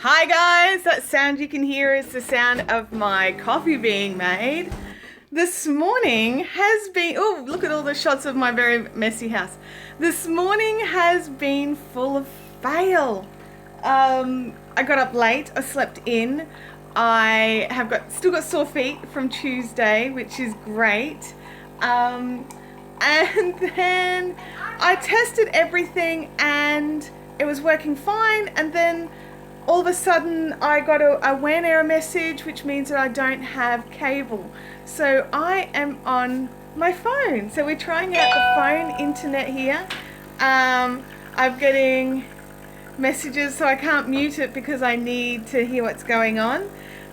Hi guys, that sound you can hear is the sound of my coffee being made. This morning has been, oh look at all the shots of my very messy house. This morning has been full of fail. I got up late, I slept in. I have still got sore feet from Tuesday, which is great. And then I tested everything and it was working fine, and then all of a sudden I got a WAN error message, which means that I don't have cable. So I am on my phone. So we're trying out the phone internet here. I'm getting messages, so I can't mute it because I need to hear what's going on.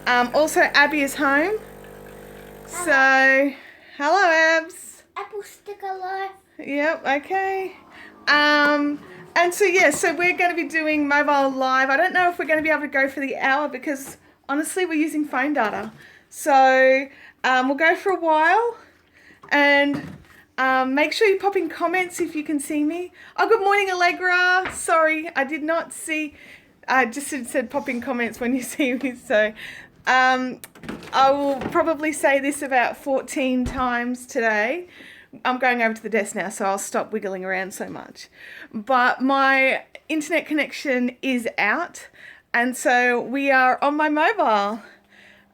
Also, Abby is home. So, hello Abs. Apple sticker life. Yep, okay. And so yeah, so we're going to be doing mobile live. I don't know if we're going to be able to go for the hour because honestly we're using phone data. So we'll go for a while, and make sure you pop in comments if you can see me. Oh, good morning Allegra. Sorry, I did not see, I just said pop in comments when you see me. So I will probably say this about 14 times today. I'm going over to the desk now, so I'll stop wiggling around so much. But my internet connection is out, and so we are on my mobile.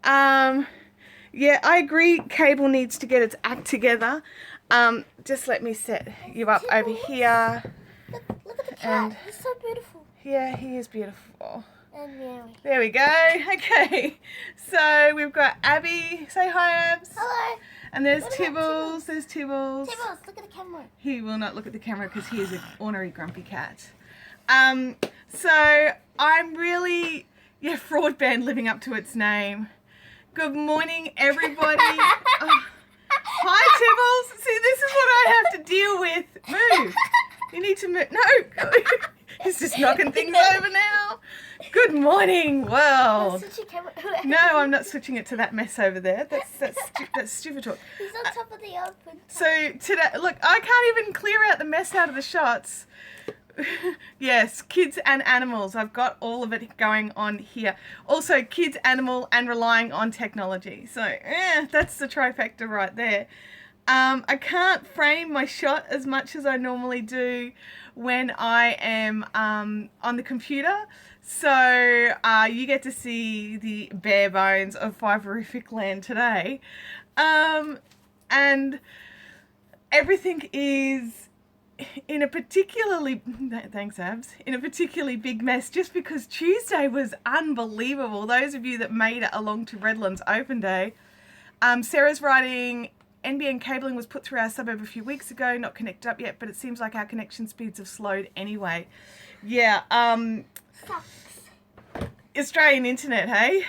Yeah, I agree, cable needs to get its act together. Just let me set you up over here. Look at the cat. He's so beautiful. Yeah, he is beautiful. And meowy. There we go. Okay, so we've got Abby. Say hi, Abs. Hello. And there's What about Tibbles. There's Tibbles. Tibbles, look at the camera. He will not look at the camera because he is an ornery, grumpy cat. So I'm really, fraud band living up to its name. Good morning, everybody. Hi, Tibbles. See, this is what I have to deal with. Move. You need to move. No. He's just knocking things over now. Good morning, world. No, I'm not switching it to that mess over there. That's stupid talk. He's on top of the open. So today, look, I can't even clear out the mess out of the shots. Yes, kids and animals. I've got all of it going on here. Also, kids, animal, and relying on technology. So, that's the trifecta right there. I can't frame my shot as much as I normally do when I am on the computer. So you get to see the bare bones of Fiberific land today. And everything is in a particularly, thanks Abs, in a particularly big mess, just because Tuesday was unbelievable. Those of you that made it along to Redlands Open Day. Sarah's writing, NBN cabling was put through our suburb a few weeks ago, not connected up yet, but it seems like our connection speeds have slowed anyway. Yeah, Sucks. Australian internet, hey?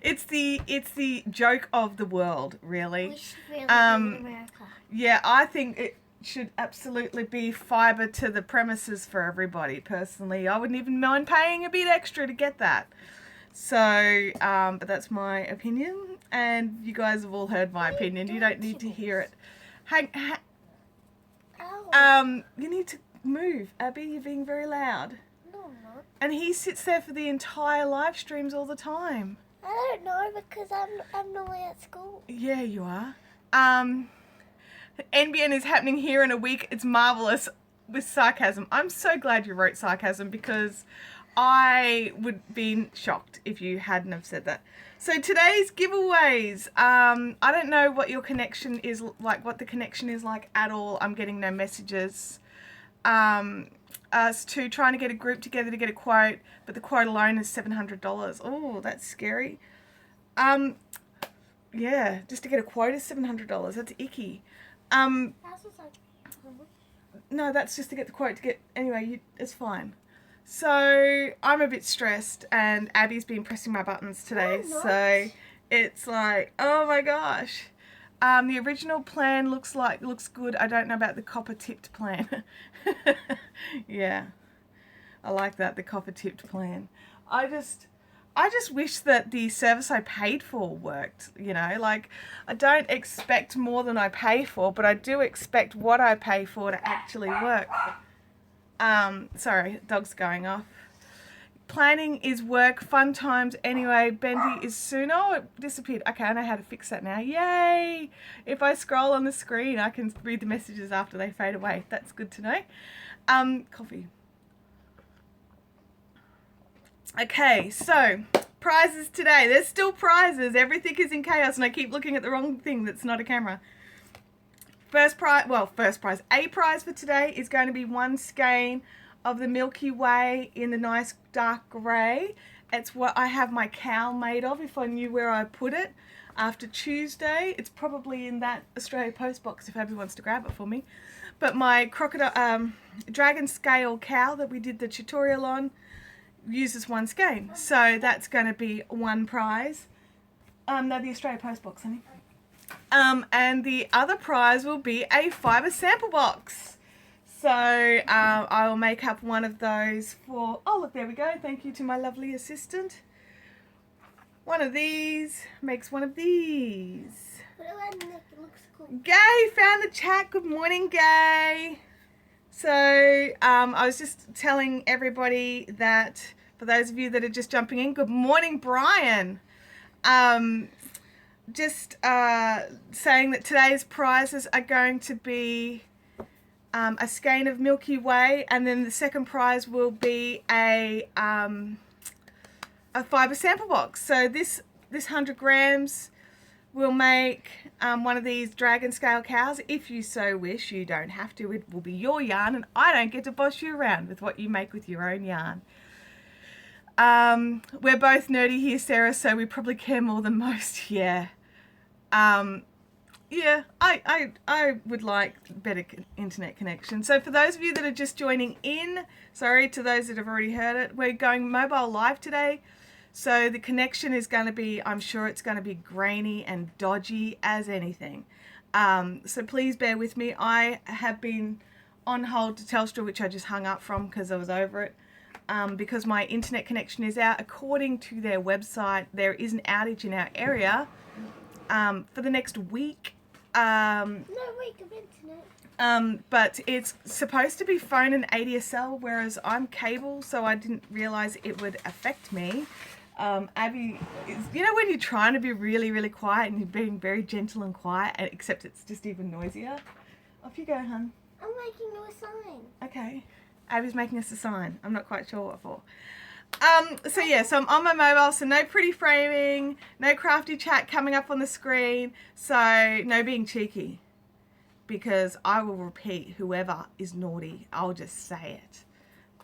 It's the joke of the world, really. We should really live in America. Yeah, I think it should absolutely be fibre to the premises for everybody, personally. I wouldn't even mind paying a bit extra to get that. So, but that's my opinion, and you guys have all heard my opinion. You don't need to hear it. You need to move, Abby. You're being very loud. No, I'm not. And he sits there for the entire live streams all the time. I don't know because I'm normally at school. Yeah, you are. NBN is happening here in a week. It's marvelous with sarcasm. I'm so glad you wrote sarcasm because I would be shocked if you hadn't have said that. So today's giveaways. I don't know what your connection is like, what the connection is like at all. I'm getting no messages. As to trying to get a group together to get a quote, but the quote alone is $700. Oh, that's scary. Yeah, just to get a quote is $700. That's icky. No, that's just to get the quote to get, anyway, it's fine. So I'm a bit stressed, and Abby's been pressing my buttons today, so it's like, oh my gosh. The original plan looks good. I don't know about the copper tipped plan. Yeah, I like that, the copper tipped plan. I just wish that the service I paid for worked, you know, like I don't expect more than I pay for, but I do expect what I pay for to actually work. Sorry, dog's going off. Planning is work, fun times anyway. Bendy is soon. Oh, it disappeared. Okay, I know how to fix that now. Yay! If I scroll on the screen, I can read the messages after they fade away. That's good to know. Coffee. Okay, so prizes today. There's still prizes. Everything is in chaos, and I keep looking at the wrong thing that's not a camera. First prize. A prize for today is going to be one skein of the Milky Way in the nice dark grey. It's what I have my cowl made of, if I knew where I put it. After Tuesday, it's probably in that Australia Post box if Abby wants to grab it for me. But my crocodile, dragon scale cowl that we did the tutorial on uses one skein. So that's going to be one prize. No, the Australia Post box, honey. And the other prize will be a fibre sample box. So I will make up one of those for, oh look, there we go. Thank you to my lovely assistant. One of these makes one of these. It looks cool. Gay found the chat. Good morning, Gay. So I was just telling everybody that, for those of you that are just jumping in, good morning, Brian. Just saying that today's prizes are going to be a skein of Milky Way, and then the second prize will be a fibre sample box. So this 100 grams will make one of these dragon scale cows. If you so wish, you don't have to. It will be your yarn, and I don't get to boss you around with what you make with your own yarn. We're both nerdy here, Sarah, so we probably care more than most. Yeah. Yeah, I would like better internet connection. So for those of you that are just joining in, sorry to those that have already heard it, we're going mobile live today. So the connection is going to be, I'm sure it's going to be grainy and dodgy as anything. So please bear with me. I have been on hold to Telstra, which I just hung up from because I was over it. Because my internet connection is out. According to their website, there is an outage in our area for the next week. No week of internet. But it's supposed to be phone and ADSL, whereas I'm cable, so I didn't realise it would affect me. Abby, you know when you're trying to be really, really quiet and you're being very gentle and quiet, except it's just even noisier? Off you go, hun. I'm making you a sign. Okay. Abby's making us a sign. I'm not quite sure what for. So yeah, so I'm on my mobile, so no pretty framing, no crafty chat coming up on the screen, so no being cheeky, because I will repeat whoever is naughty. I'll just say it.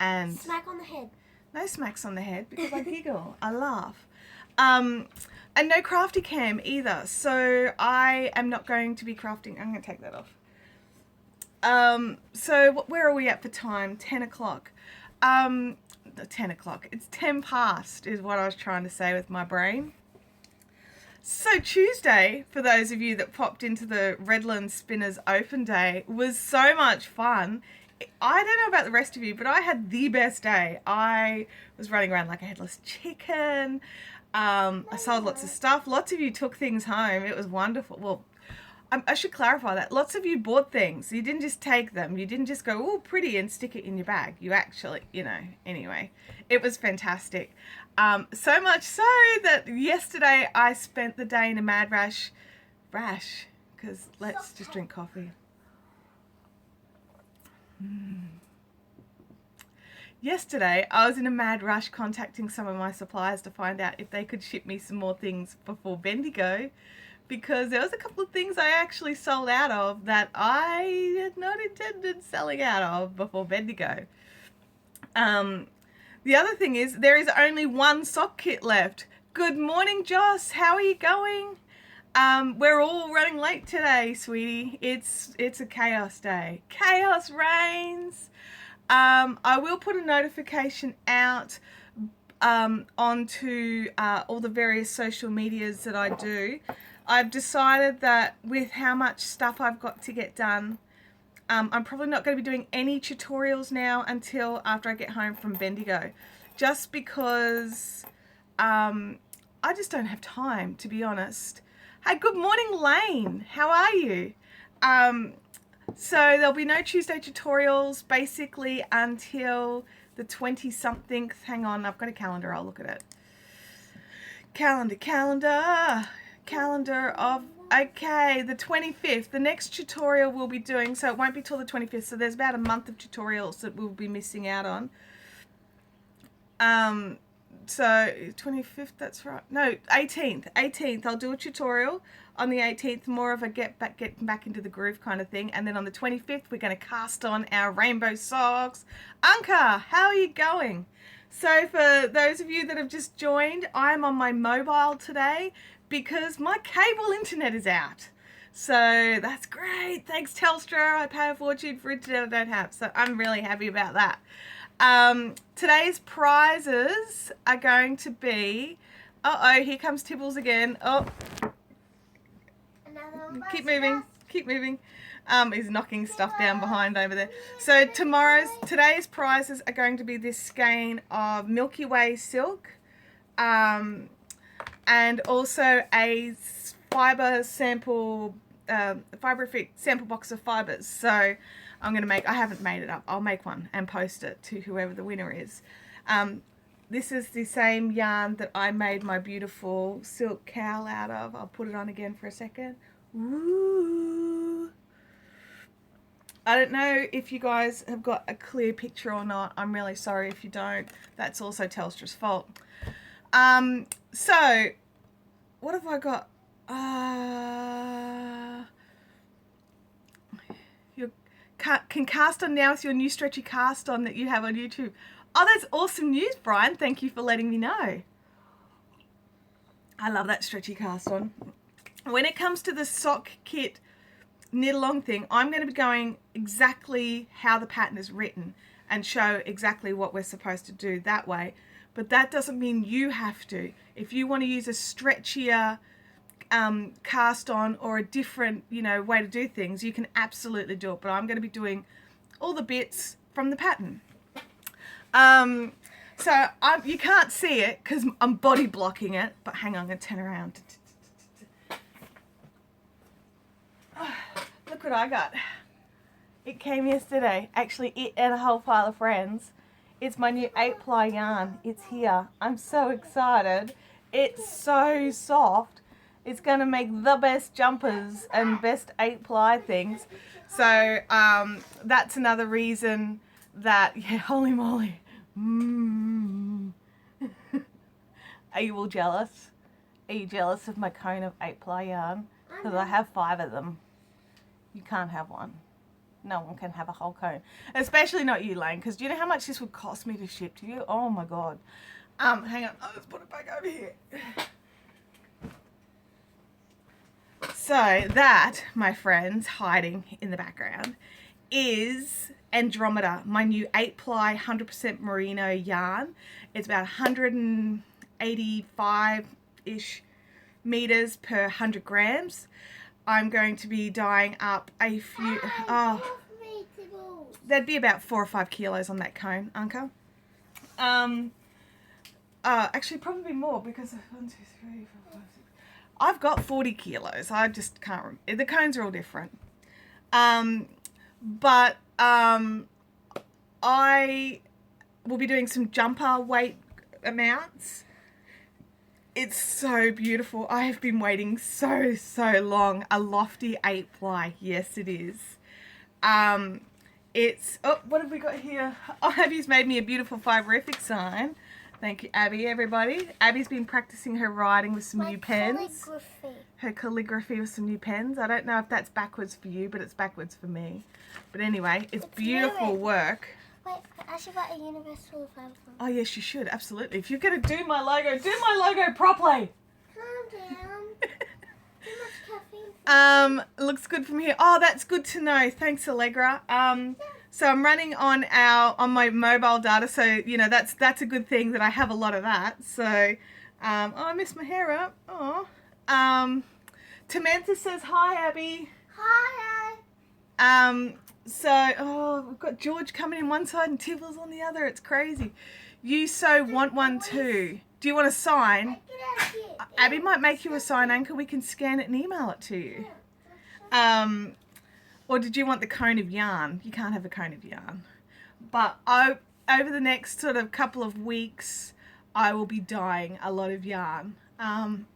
And smack on the head. No smacks on the head, because I giggle, I laugh. And no crafty cam either, so I am not going to be crafting. I'm going to take that off. So where are we at for time? 10 o'clock. 10 o'clock. It's 10 past is what I was trying to say with my brain. So Tuesday, for those of you that popped into the Redland Spinners Open Day, was so much fun. I don't know about the rest of you, but I had the best day. I was running around like a headless chicken. I sold lots of stuff. Lots of you took things home. It was wonderful. Well, I should clarify that. Lots of you bought things. You didn't just take them. You didn't just go, oh, pretty, and stick it in your bag. You actually, anyway, it was fantastic. So much so that yesterday I spent the day in a mad rash, because let's just drink coffee. Yesterday, I was in a mad rush contacting some of my suppliers to find out if they could ship me some more things before Bendigo, because there was a couple of things I actually sold out of that I had not intended selling out of before Bendigo. The other thing is, there is only one sock kit left. Good morning, Joss. How are you going? We're all running late today, sweetie. It's a chaos day. Chaos reigns. I will put a notification out onto all the various social medias that I do. I've decided that with how much stuff I've got to get done, I'm probably not going to be doing any tutorials now until after I get home from Bendigo, just because I just don't have time, to be honest. Hey, good morning, Lane. How are you? So there'll be no Tuesday tutorials basically until the 20-something. Hang on, I've got a calendar. I'll look at it. Calendar of, okay, the 25th. The next tutorial we'll be doing, so it won't be till the 25th. So there's about a month of tutorials that we'll be missing out on. So 25th, that's right. No, 18th. I'll do a tutorial on the 18th, more of a get back into the groove kind of thing. And then on the 25th, we're going to cast on our rainbow socks. Anka, how are you going? So for those of you that have just joined, I'm on my mobile today because my cable internet is out. So that's great. Thanks, Telstra. I pay a fortune for internet I don't have. So I'm really happy about that. Today's prizes are going to be, here comes Tibbles again. Keep moving. He's knocking stuff down behind over there. So today's prizes are going to be this skein of Milky Way silk, and also a fiber sample, Fiberific sample box of fibers. So I'm going to I haven't made it up. I'll make one and post it to whoever the winner is. This is the same yarn that I made my beautiful silk cowl out of. I'll put it on again for a second. Ooh. I don't know if you guys have got a clear picture or not. I'm really sorry if you don't. That's also Telstra's fault. So what have I got? You can cast on now with your new stretchy cast on that you have on YouTube. Oh, that's awesome news, Brian. Thank you for letting me know. I love that stretchy cast on. When it comes to the sock kit knit along thing, I'm going to be going exactly how the pattern is written and show exactly what we're supposed to do that way. But that doesn't mean you have to. If you want to use a stretchier cast on or a different, way to do things, you can absolutely do it. But I'm going to be doing all the bits from the pattern. So you can't see it because I'm body blocking it. But hang on, I'm going to turn around. Look what I got. It came yesterday. Actually, it and a whole pile of friends. It's my new 8-ply yarn. It's here. I'm so excited. It's so soft. It's going to make the best jumpers and best 8-ply things. So that's another reason that, yeah, holy moly. Are you all jealous? Are you jealous of my cone of 8-ply yarn? Because I have 5 of them. You can't have one. No one can have a whole cone. Especially not you, Lane, because do you know how much this would cost me to ship to you? Oh my God. Hang on, let's put it back over here. So that, my friends, hiding in the background, is Andromeda, my new 8-ply 100% merino yarn. It's about 185-ish meters per 100 grams. I'm going to be dyeing up a few, there'd be about 4 or 5 kilos on that cone, Anka. Actually probably more because 1, 2, 3, 4, 5, 6. I've got 40 kilos. I just can't remember. The cones are all different. But I will be doing some jumper weight amounts. It's so beautiful. I have been waiting so long. A lofty 8-ply. Yes, it is. It's, what have we got here? Oh, Abby's made me a beautiful Fiberific sign. Thank you, Abby, everybody. Abby's been practicing her writing with some new pens. Calligraphy. Her calligraphy with some new pens. I don't know if that's backwards for you, but it's backwards for me. But anyway, it's beautiful work. Wait, I should write a universal fiber. Oh, yes, you should. Absolutely. If you're going to do my logo properly. Calm down. Too much caffeine. Looks good from here. Oh, that's good to know. Thanks, Allegra. So I'm running on my mobile data, so that's a good thing that I have a lot of that. So I missed my hair up. Oh. Tamantha says hi, Abby. Hi. So we've got George coming in one side and Tivels on the other. It's crazy. You so want one too. Do you want a sign? Abby might make you a sign, Anchor. We can scan it and email it to you. Or did you want the cone of yarn? You can't have a cone of yarn. But over the next sort of couple of weeks, I will be dyeing a lot of yarn.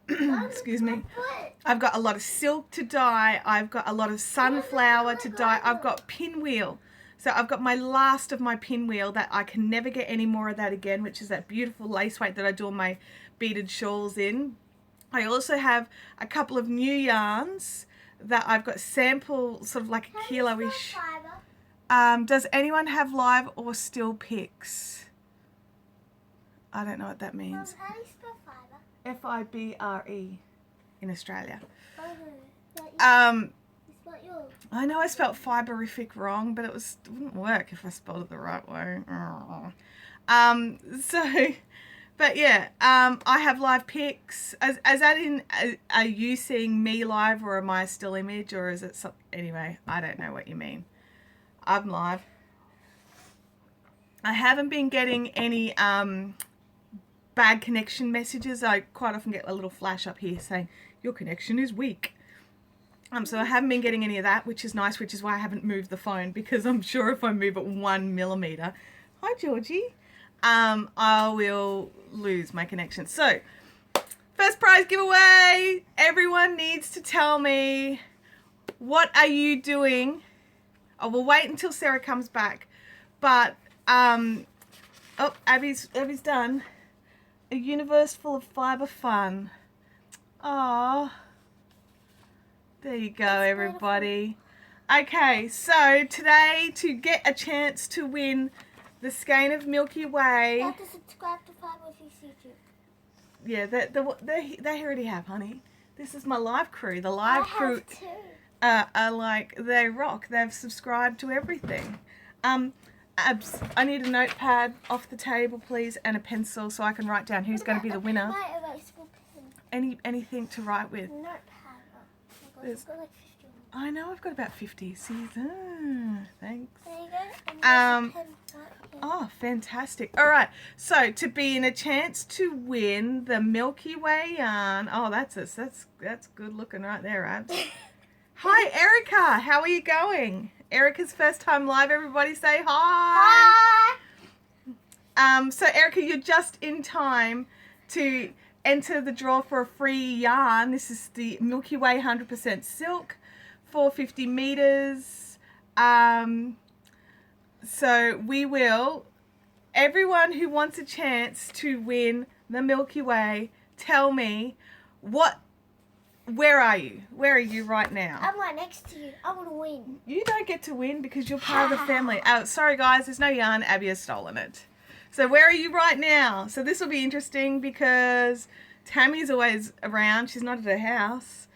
Excuse me. I've got a lot of silk to dye. I've got a lot of sunflower to dye. I've got pinwheel. So I've got my last of my pinwheel that I can never get any more of that again, which is that beautiful lace weight that I do all my beaded shawls in. I also have a couple of new yarns that I've got sample, sort of like a kilo-ish. Does anyone have live or still pics? I don't know what that means. How do you spell fibre? F-I-B-R-E in Australia. You spelled yours. I know I spelt Fiberific wrong, but it wouldn't work if I spelled it the right way. But yeah, I have live pics. As that in, are you seeing me live, or am I a still image, or is it something? Anyway, I don't know what you mean. I'm live. I haven't been getting any bad connection messages. I quite often get a little flash up here saying your connection is weak. So I haven't been getting any of that, which is nice, which is why I haven't moved the phone, because I'm sure if I move it 1 millimeter, hi Georgie, I will lose my connection. So, first prize giveaway. Everyone needs to tell me, what are you doing? I will wait until Sarah comes back, but oh, Abby's done. A universe full of fibre fun. Aww. There you go, everybody. Okay, so today, to get a chance to win the skein of Milky Way. You have to subscribe to Fiberific YouTube. Yeah, they already have, honey. This is my live crew. The live crew have too. are like, they rock. They've subscribed to everything. Abs, I need a notepad off the table, please, and a pencil so I can write down who's going to be the winner. My erasable pen. Anything to write with. Notepad. Oh my God, I've got like 50 of them. I know I've got about 50. See, thanks. There you go. And there's a pen right here. Oh, fantastic. All right. So to be in a chance to win the Milky Way yarn. Oh, that's good looking right there, Abs. Hi, Erica. How are you going? Erica's first time live. Everybody say hi. Hi. So Erica, you're just in time to enter the draw for a free yarn. This is the Milky Way 100% silk, 450 meters. So we will, everyone who wants a chance to win the Milky Way, tell me where are you? Where are you right now? I'm right next to you. I want to win. You don't get to win because you're part of the family. Oh, sorry guys, there's no yarn. Abby has stolen it. So where are you right now? So this will be interesting because Tammy's always around. She's not at her house.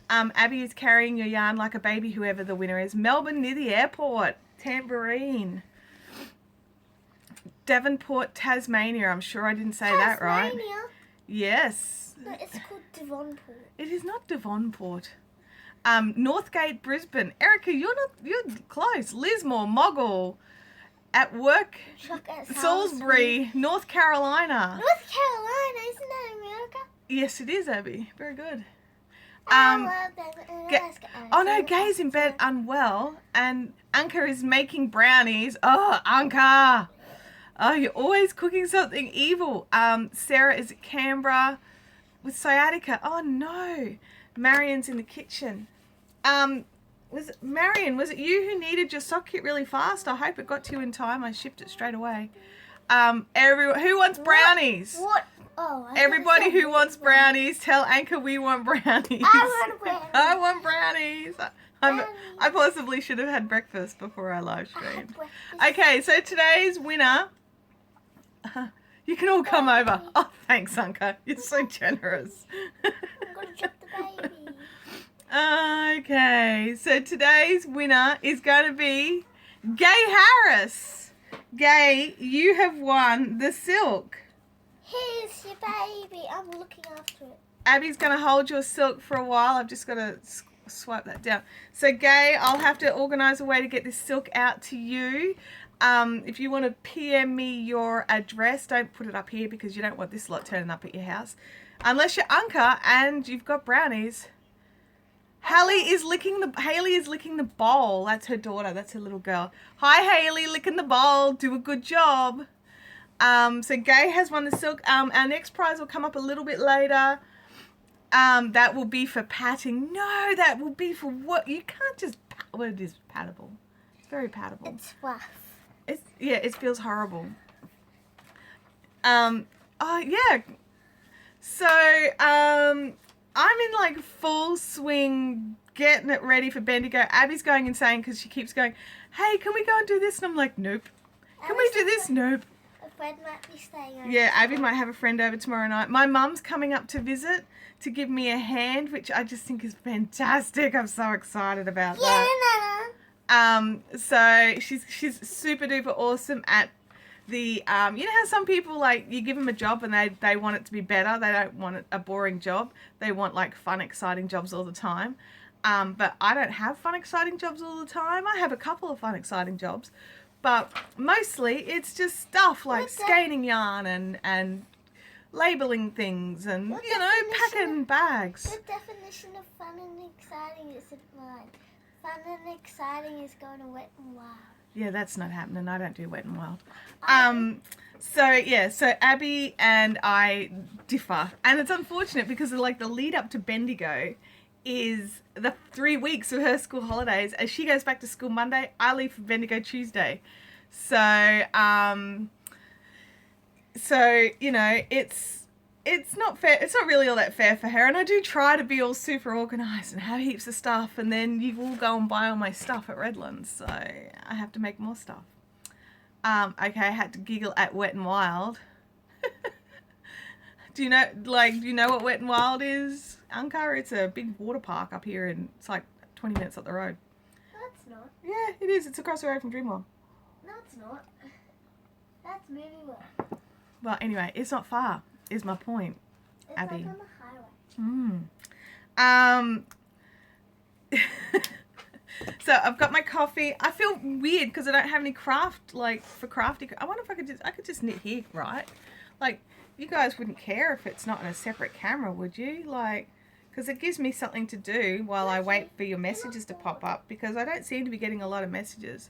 Abby is carrying your yarn like a baby, whoever the winner is. Melbourne near the airport. Tambourine. Devonport, Tasmania. I'm sure I didn't say that right. Tasmania? Yes. No, it's called Devonport. It is not Devonport. Northgate, Brisbane. Erica, you're close. Lismore, Moggle. At work, Salisbury, North Carolina. North Carolina, isn't that America? Yes, it is, Abby. Very good. Oh no, Gay's in bed unwell, and Anka is making brownies. Oh, Anka! Oh, you're always cooking something evil. Sarah is at Canberra with sciatica. Oh no, Marion's in the kitchen. Was it you who needed your sock kit really fast? I hope it got to you in time. I shipped it straight away. Everyone who wants brownies? What? Oh, everybody who wants brownies, tell Anka we want brownies. I want brownies. I want brownies. I possibly should have had breakfast before I live streamed. Okay, so today's winner. You can all come over. Oh, thanks, Anka. You're so generous. I'm going to drop the baby. Okay, so today's winner is going to be Gay Harris. Gay, you have won the silk. Here's your baby. I'm looking after it. Abby's going to hold your silk for a while. I've just got to swipe that down. So, Gay, I'll have to organise a way to get this silk out to you. If you want to PM me your address, don't put it up here because you don't want this lot turning up at your house. Unless you're Anka and you've got brownies. Haley is licking the bowl. That's her daughter. That's her little girl. Hi, Haley, licking the bowl. Do a good job. So Gay has won the silk. Our next prize will come up a little bit later. That will be for patting. No, that will be for what? You can't just pat. Well, it is pattable. It's very pattable. It's rough. It feels horrible. Oh yeah. So I'm in like full swing, getting it ready for Bendigo. Abby's going insane because she keeps going, "Hey, can we go and do this?" And I'm like, "Nope." Can we do this? Nope. A friend might be staying over. Yeah, Abby might have a friend over tomorrow night. My mum's coming up to visit to give me a hand, which I just think is fantastic. I'm so excited about that. So she's super duper awesome at the you know how some people, like, you give them a job and they want it to be better. They don't want a boring job. They want like fun, exciting jobs all the time. But I don't have fun, exciting jobs all the time. I have a couple of fun, exciting jobs, but mostly it's just stuff like skein yarn and labeling things and packing bags. The definition of fun and exciting isn't mine. Fun and exciting is going to Wet and Wild. Yeah, that's not happening. I don't do Wet and Wild. So Abby and I differ, and it's unfortunate because like the lead up to Bendigo is the 3 weeks of her school holidays. As she goes back to school Monday, I leave for Bendigo Tuesday. So it's not fair. It's not really all that fair for her. And I do try to be all super organised and have heaps of stuff. And then you will go and buy all my stuff at Redlands. So I have to make more stuff. Okay, I had to giggle at Wet and Wild. Do you know what Wet and Wild is, Anka? It's a big water park up here, and it's like 20 minutes up the road. No, it's not. Yeah, it is. It's across the road from Dreamworld. No, it's not. That's Movie World. Well, anyway, it's not far, is my point, It's Abby. like on the highway. So I've got my coffee. I feel weird because I don't have any craft, like, for crafty. I wonder if I could just knit here, right? Like, you guys wouldn't care if it's not on a separate camera, would you? Like, because it gives me something to do while I wait for your messages to pop up, because I don't seem to be getting a lot of messages.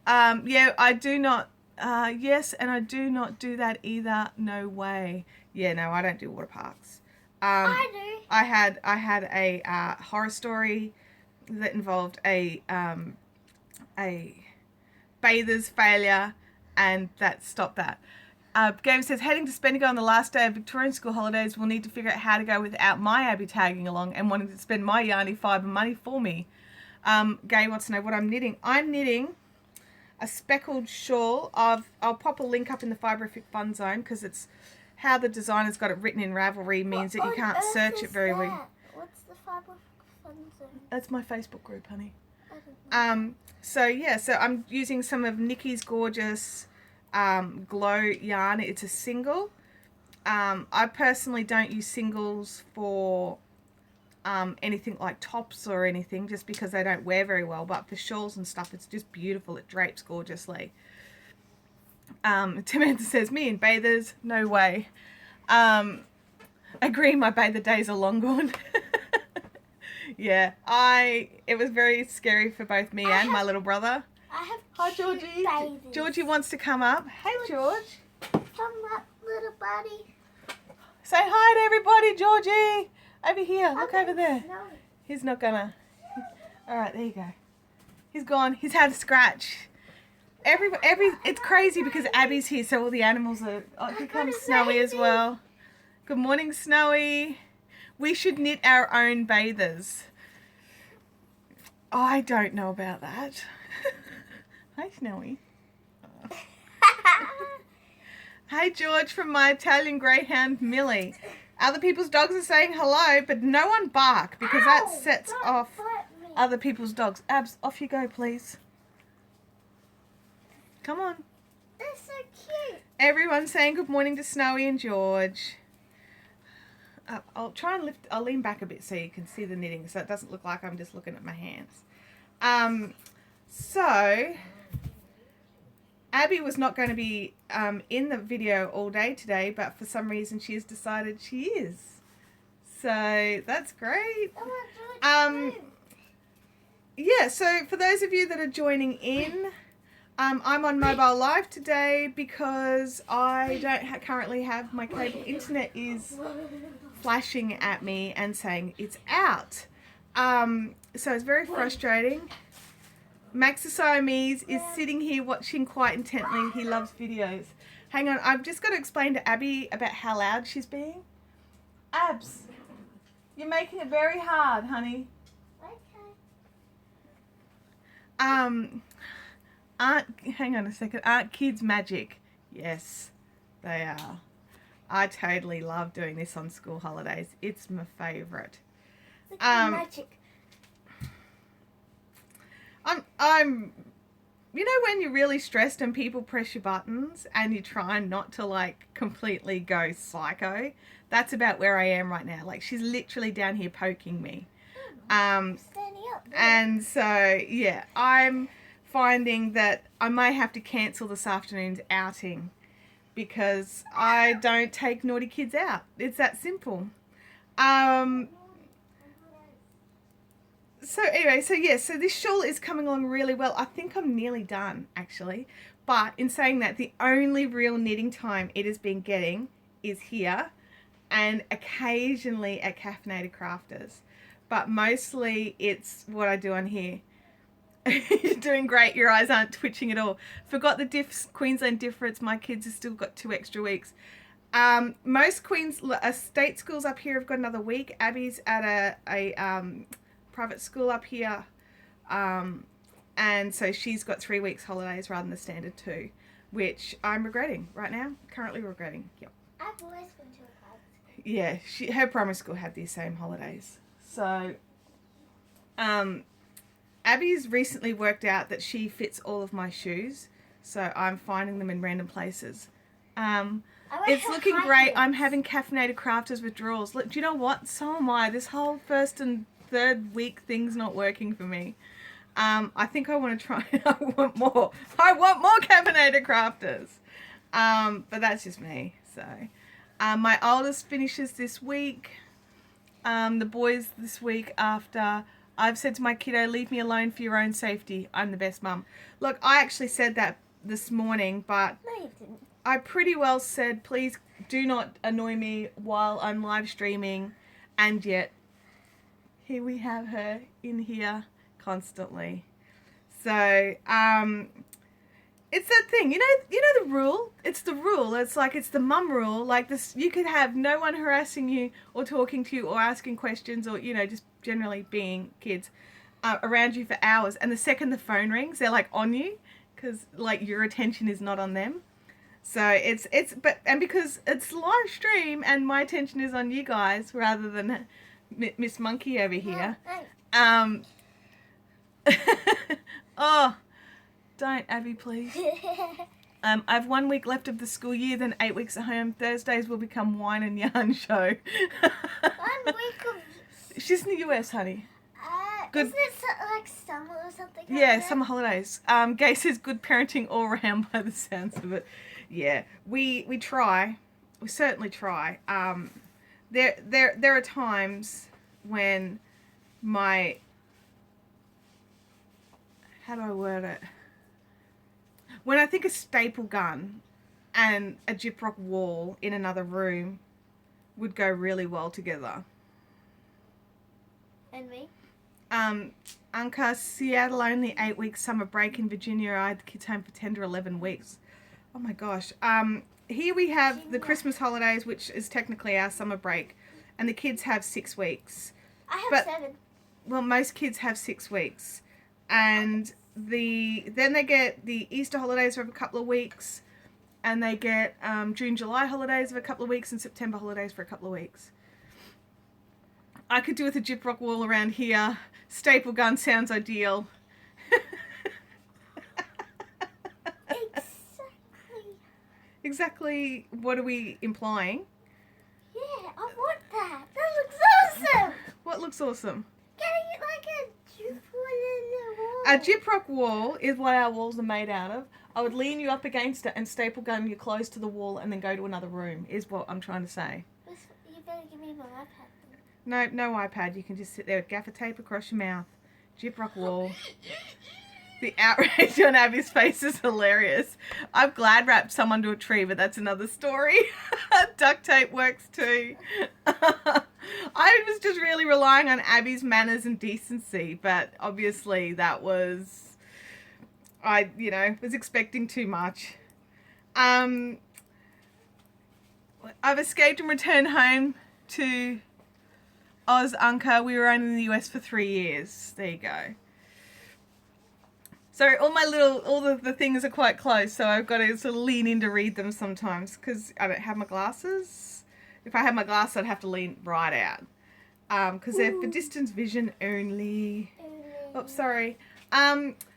Yeah, I do not. Yes, and I do not do that either. No way. Yeah, no, I don't do water parks. I do. I had a horror story that involved a bather's failure, and that stopped that. Game says, heading to Bendigo on the last day of Victorian school holidays, we'll need to figure out how to go without my Abby tagging along and wanting to spend my yarny fibre money for me. Gay wants to know what I'm knitting. I'm knitting a speckled shawl. I'll pop a link up in the Fiberific Fun Zone because it's how the designer's got it written in Ravelry means that you can't search it very well. What's the Fiberific Fun Zone? That's my Facebook group, honey. I don't know. So I'm using some of Nikki's gorgeous glow yarn. It's a single. I personally don't use singles for anything like tops or anything, just because they don't wear very well, but for shawls and stuff it's just beautiful. It drapes gorgeously. Timantha says, me and bathers, no way. Agree, my bather days are long gone. Yeah, it was very scary for both me and my little brother. I have Hi, two Georgie. bathers. Georgie wants to come up. Hey, George. Come up, little buddy. Say hi to everybody, Georgie. Over here. Look Okay, over there. no. He's not gonna. All right, there you go. He's gone. He's had a scratch. It's crazy because Abby's here, so all the animals are. Oh, here comes Snowy as well. Good morning, Snowy. We should knit our own bathers. I don't know about that. Hi, Snowy. Hey, George from my Italian Greyhound, Millie. Other people's dogs are saying hello, but no one bark because that sets Don't off bite me. other people's dogs. Abs, off you go, please. Come on. They're so cute. Everyone's saying good morning to Snowy and George. I'll try and I'll lean back a bit so you can see the knitting, so it doesn't look like I'm just looking at my hands. So Abby was not going to be in the video all day today, but for some reason she has decided she is. So that's great. I want to do it too. Yeah, so for those of you that are joining in, I'm on mobile live today because I don't currently have my cable. Internet is flashing at me and saying it's out. So it's very frustrating. Max the Siamese is sitting here watching quite intently. He loves videos. Hang on, I've just got to explain to Abby about how loud she's being. Abs, you're making it very hard, honey. Hang on a second. Aren't kids magic? Yes, they are. I totally love doing this on school holidays. It's my favourite. Magic. I'm you know when you're really stressed and people press your buttons and you try not to like completely go psycho? That's about where I am right now. Like she's literally down here poking me. Standing up. And so yeah, I'm finding that I might have to cancel this afternoon's outing because I don't take naughty kids out. It's that simple. So anyway, so this shawl is coming along really well. I think I'm nearly done actually. But in saying that, the only real knitting time it has been getting is here and occasionally at Caffeinated Crafters. But mostly it's what I do on here. You're doing great. Your eyes aren't twitching at all. Forgot the Queensland difference. My kids have still got 2 extra weeks. Most state schools up here have got another week. Abby's at a private school up here. And so she's got 3 weeks holidays rather than the standard 2, which I'm regretting right now. Currently regretting. Yep. I've always been to a private school. Yeah, her primary school had these same holidays. So, Abby's recently worked out that she fits all of my shoes, so I'm finding them in random places. It's looking great. I'm having Caffeinated Crafters withdrawals. Look, do you know what? So am I. This whole first and third week thing's not working for me. I think I want to try. I want more. I want more Caffeinated Crafters. But that's just me. So, my oldest finishes this week. The boys this week after. I've said to my kiddo, leave me alone for your own safety. I'm the best mum. Look, I actually said that this morning, but No, you didn't. I pretty well said, please do not annoy me while I'm live streaming. And yet, here we have her in here constantly. So, it's that thing, you know the rule. It's the rule. It's like it's the mum rule. Like this, you could have no one harassing you or talking to you or asking questions or just generally being kids around you for hours. And the second the phone rings, they're like on you because like your attention is not on them. So and because it's live stream and my attention is on you guys rather than Miss Monkey over here. Oh. Don't, Abby, please. I have 1 week left of the school year, then 8 weeks at home. Thursdays will become wine and yarn show. 1 week of... She's in the US, honey. Good. Isn't it like summer or something? Yeah, summer holidays. Gay says good parenting all around by the sounds of it. Yeah, we try. We certainly try. There are times when my... How do I word it? When I think a staple gun and a gyprock wall in another room would go really well together. And me? Anka, Seattle only 8 weeks summer break in Virginia. I had the kids home for 10 to 11 weeks. Oh my gosh. Here we have the Christmas holidays, which is technically our summer break, and the kids have 6 weeks. I have 7. Well, most kids have 6 weeks, and then they get the Easter holidays of a couple of weeks, and they get June, July holidays of a couple of weeks, and September holidays for a couple of weeks. I could do with a gyprock wall around here. Staple gun sounds ideal. Exactly. What are we implying? Yeah, I want that. That looks awesome. What looks awesome? Getting it like a gyprock wall. A gyprock wall is what our walls are made out of. I would lean you up against it and staple gun you close to the wall and then go to another room, is what I'm trying to say. You better give me my iPad. No, no iPad. You can just sit there with gaffer tape across your mouth. Gyprock wall. The outrage on Abby's face is hilarious. I've glad wrapped someone to a tree, but that's another story. Duct tape works too. I was just really relying on Abby's manners and decency, but obviously that was, I was expecting too much. I've escaped and returned home to Oz Unca. We were only in the US for 3 years. There you go. So all the things are quite close, so I've got to sort of lean in to read them sometimes because I don't have my glasses. If I had my glasses, I'd have to lean right out because they're for distance vision only. Oops, sorry.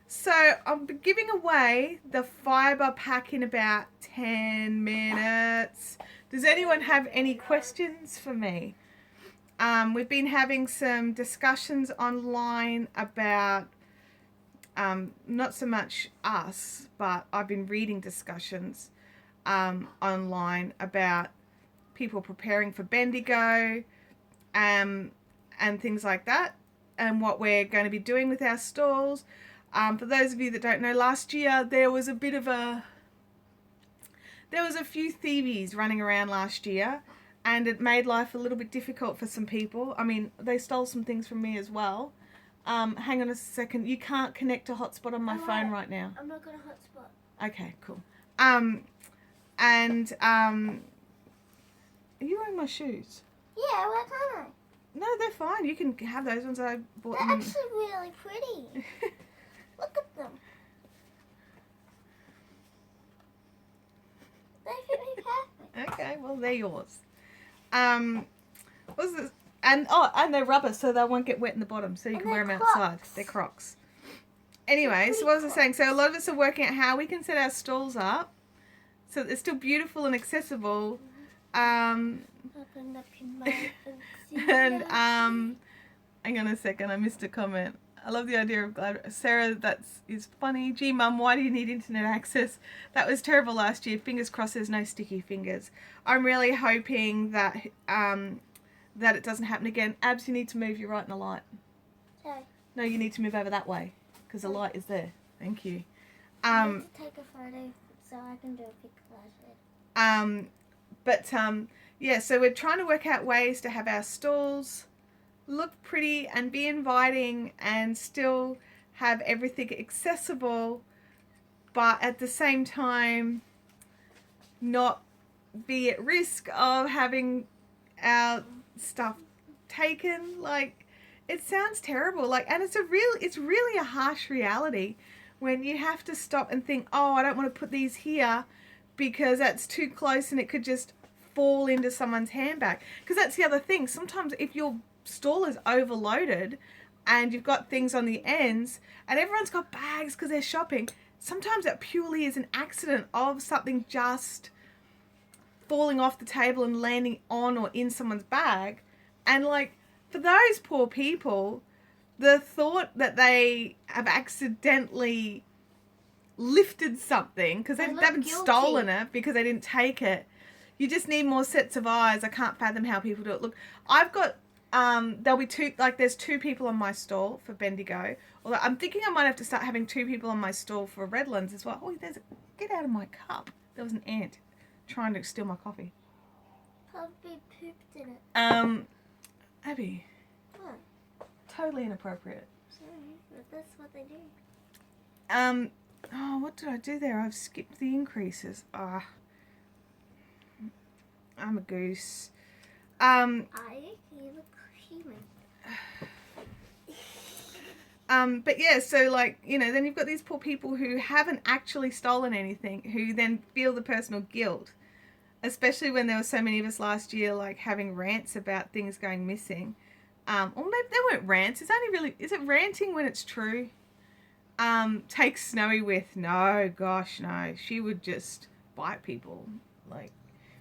So I'll be giving away the fiber pack in about 10 minutes. Does anyone have any questions for me? We've been having some discussions online about not so much us, but I've been reading discussions online about people preparing for Bendigo and things like that, and what we're going to be doing with our stalls. For those of you that don't know, last year there was a few thieves running around last year, and it made life a little bit difficult for some people. I mean, they stole some things from me as well. Hang on a second. You can't connect a hotspot on my phone right now. I'm not going to hotspot. Okay, cool. Are you wearing my shoes? Yeah, why can't I? No, they're fine. You can have those ones. I bought They're them. actually really pretty. Look at them. They fit me perfect. Okay, well, they're yours. What's this? And they're rubber, so they won't get wet in the bottom, so you can wear them outside. They're Crocs. Anyway, so what was I saying? So a lot of us are working out how we can set our stalls up so that they're still beautiful and accessible. Open up your mouth and see. And hang on a second, I missed a comment. I love the idea of glad. Sarah, is funny. Gee, Mum, why do you need internet access? That was terrible last year. Fingers crossed there's no sticky fingers. I'm really hoping that that it doesn't happen again. Abs, you need to move. You're right in the light. Sorry. No, you need to move over that way because the light is there. Thank you. I need to take a photo so I can do a pic later. Yeah, so we're trying to work out ways to have our stalls look pretty and be inviting and still have everything accessible, but at the same time not be at risk of having our stuff taken. Like, it sounds terrible, and it's really a harsh reality when you have to stop and think, oh, I don't want to put these here because that's too close and it could just fall into someone's handbag. Because that's the other thing, sometimes if your stall is overloaded and you've got things on the ends and everyone's got bags because they're shopping, sometimes that purely is an accident of something just falling off the table and landing on or in someone's bag. And for those poor people, the thought that they have accidentally lifted something because they haven't stolen it because they didn't take it, you just need more sets of eyes. I can't fathom how people do it. Look, I've got there'll be there's 2 people on my stall for Bendigo. Although I'm thinking I might have to start having 2 people on my stall for Redlands as well. Oh, get out of my cup. There was an ant trying to steal my coffee. Probably pooped in it. Abby. What? Totally inappropriate. Sorry, but that's what they do. Oh, what did I do there? I've skipped the increases. I'm a goose. You look human. But yeah, so then you've got these poor people who haven't actually stolen anything, who then feel the personal guilt, especially when there were so many of us last year having rants about things going missing. Or maybe they weren't rants. Is it ranting when it's true? Take Snowy with, no, gosh, no. She would just bite people.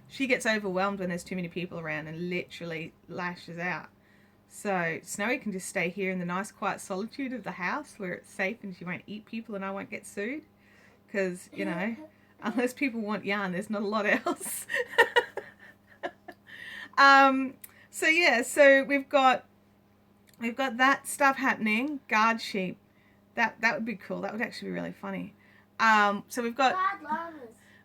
She gets overwhelmed when there's too many people around and literally lashes out. So Snowy can just stay here in the nice quiet solitude of the house where it's safe and she won't eat people and I won't get sued. Because, unless people want yarn, there's not a lot else. So yeah, so we've got that stuff happening. Guard sheep. That would be cool. That would actually be really funny. So we've got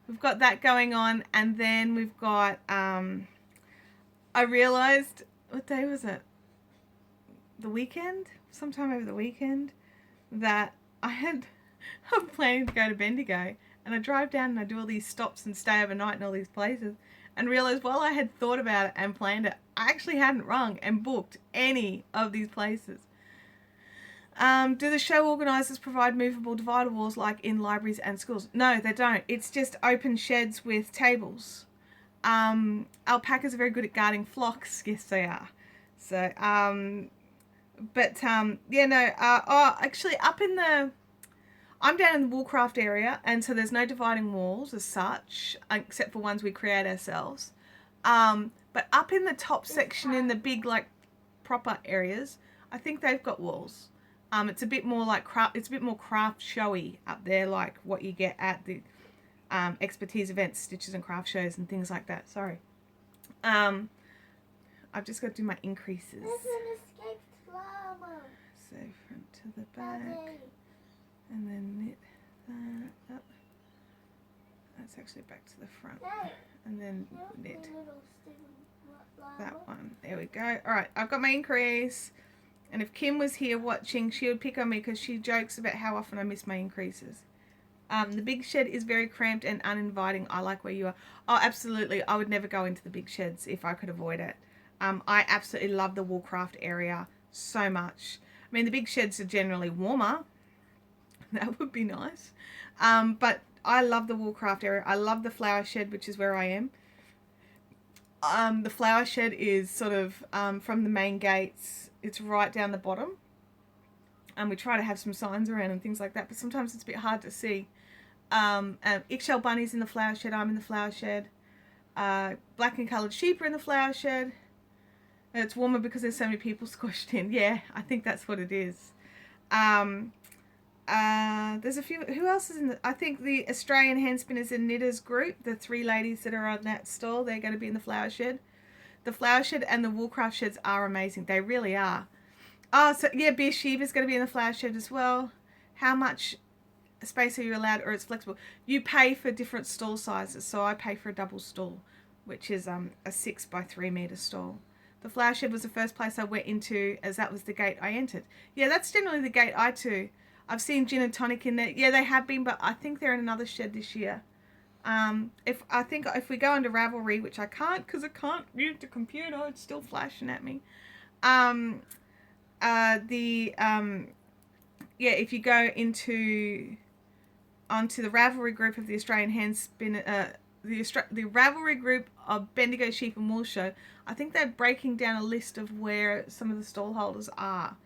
that going on, and then we've got I realized, what day was it? The weekend? Sometime over the weekend, that I'm planning to go to Bendigo, and I drive down and I do all these stops and stay overnight in all these places, and realized while I had thought about it and planned it, I actually hadn't rung and booked any of these places. Do the show organisers provide movable divider walls like in libraries and schools? No, they don't. It's just open sheds with tables. Alpacas are very good at guarding flocks. Yes, they are. So, actually I'm down in the Woolcraft area, and so there's no dividing walls as such, except for ones we create ourselves. But up in the top section, in the big, like, proper areas, I think they've got walls. It's a bit more like craft showy up there, like what you get at the expertise events, stitches and craft shows and things like that. Sorry. I've just got to do my increases. There's an escaped llama. So front to the back. Daddy. And then knit that up. That's actually back to the front. Hey, And then knit little Stephen llama. that one. There we go. Alright, I've got my increase. And if Kim was here watching, she would pick on me because she jokes about how often I miss my increases. The big shed is very cramped and uninviting. I like where you are. Oh, absolutely. I would never go into the big sheds if I could avoid it. I absolutely love the Woolcraft area so much. I mean, the big sheds are generally warmer. That would be nice. But I love the Woolcraft area. I love the flower shed, which is where I am. The flower shed is sort of from the main gates. It's right down the bottom. And we try to have some signs around and things like that, but sometimes it's a bit hard to see. Eggshell bunnies in the flower shed. I'm in the flower shed. Black and coloured sheep are in the flower shed. And it's warmer because there's so many people squashed in. Yeah, I think that's what it is. There's a few. Who else is in the? I think the Australian Hand Spinners and Knitters group, the 3 ladies that are on that stall, they're going to be in the flower shed. The flower shed and the Woolcraft sheds are amazing. They really are. Oh, so yeah, Beersheba is going to be in the flower shed as well. How much space are you allowed, or it's flexible? You pay for different stall sizes. So I pay for a double stall, which is a 6 by 3 meter stall. The flower shed was the first place I went into, as that was the gate I entered. Yeah, that's generally the gate I to. I've seen Gin and Tonic in there. Yeah, they have been, but I think they're in another shed this year. If we go into Ravelry, which I can't because I can't use the computer, it's still flashing at me. If you go onto the Ravelry group of the Australian Hand Spinner, the Ravelry group of Bendigo Sheep and Wool Show, I think they're breaking down a list of where some of the stall holders are.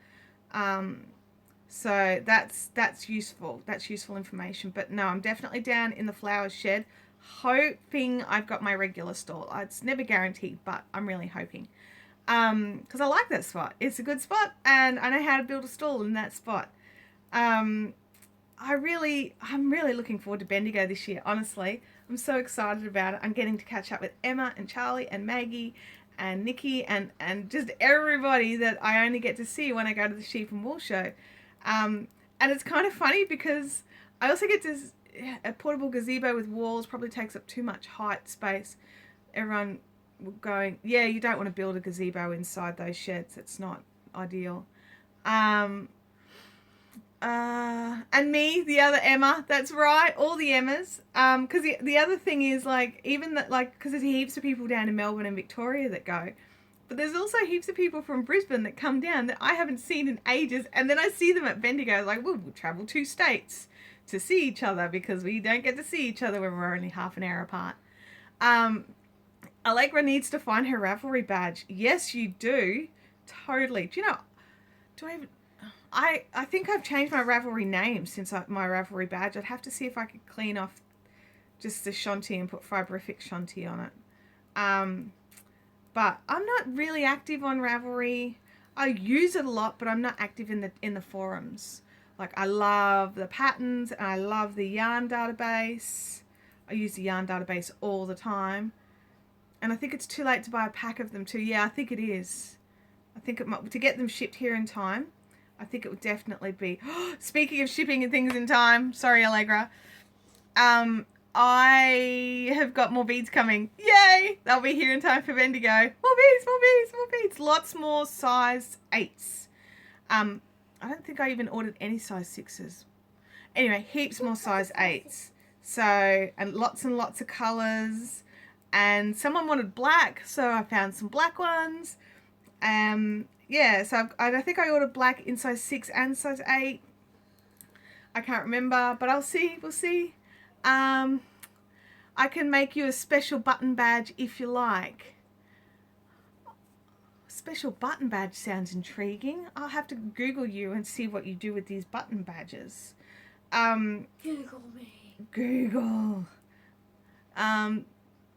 So that's useful. That's useful information. But no, I'm definitely down in the flower shed, hoping I've got my regular stall. It's never guaranteed, but I'm really hoping. Because I like that spot. It's a good spot, and I know how to build a stall in that spot. I'm really looking forward to Bendigo this year, honestly. I'm so excited about it. I'm getting to catch up with Emma and Charlie and Maggie and Nikki and just everybody that I only get to see when I go to the Sheep and Wool Show. And it's kind of funny because I also get to a portable gazebo with walls probably takes up too much height space. Everyone going, yeah, you don't want to build a gazebo inside those sheds. It's not ideal. And me, the other Emma, that's right, all the Emmas. Because the other thing is, like, even that, like, because there's heaps of people down in Melbourne and Victoria that go, but there's also heaps of people from Brisbane that come down that I haven't seen in ages, and then I see them at Bendigo, like, we'll travel 2 states to see each other because we don't get to see each other when we're only half an hour apart. Allegra needs to find her Ravelry badge. Yes, you do. Totally. Do you know, I think I've changed my Ravelry name since my Ravelry badge. I'd have to see if I could clean off just the Shanti and put Fiberific Shanti on it. But I'm not really active on Ravelry. I use it a lot, but I'm not active in the forums. Like, I love the patterns and I love the yarn database. I use the yarn database all the time. And I think it's too late to buy a pack of them too. Yeah, I think it is. I think it might, to get them shipped here in time, I think it would definitely be. Speaking of shipping and things in time, sorry Allegra. I have got more beads coming. Yay! They'll be here in time for Bendigo. More beads, more beads, more beads. Lots more size 8s. I don't think I even ordered any size 6s. Anyway, heaps more size 8s. So, and lots of colours. And someone wanted black, so I found some black ones. Yeah, so I think I ordered black in size 6 and size 8. I can't remember, but I'll see. We'll see. I can make you a special button badge if you like. Special button badge sounds intriguing. I'll have to Google you and see what you do with these button badges. Google me. Google.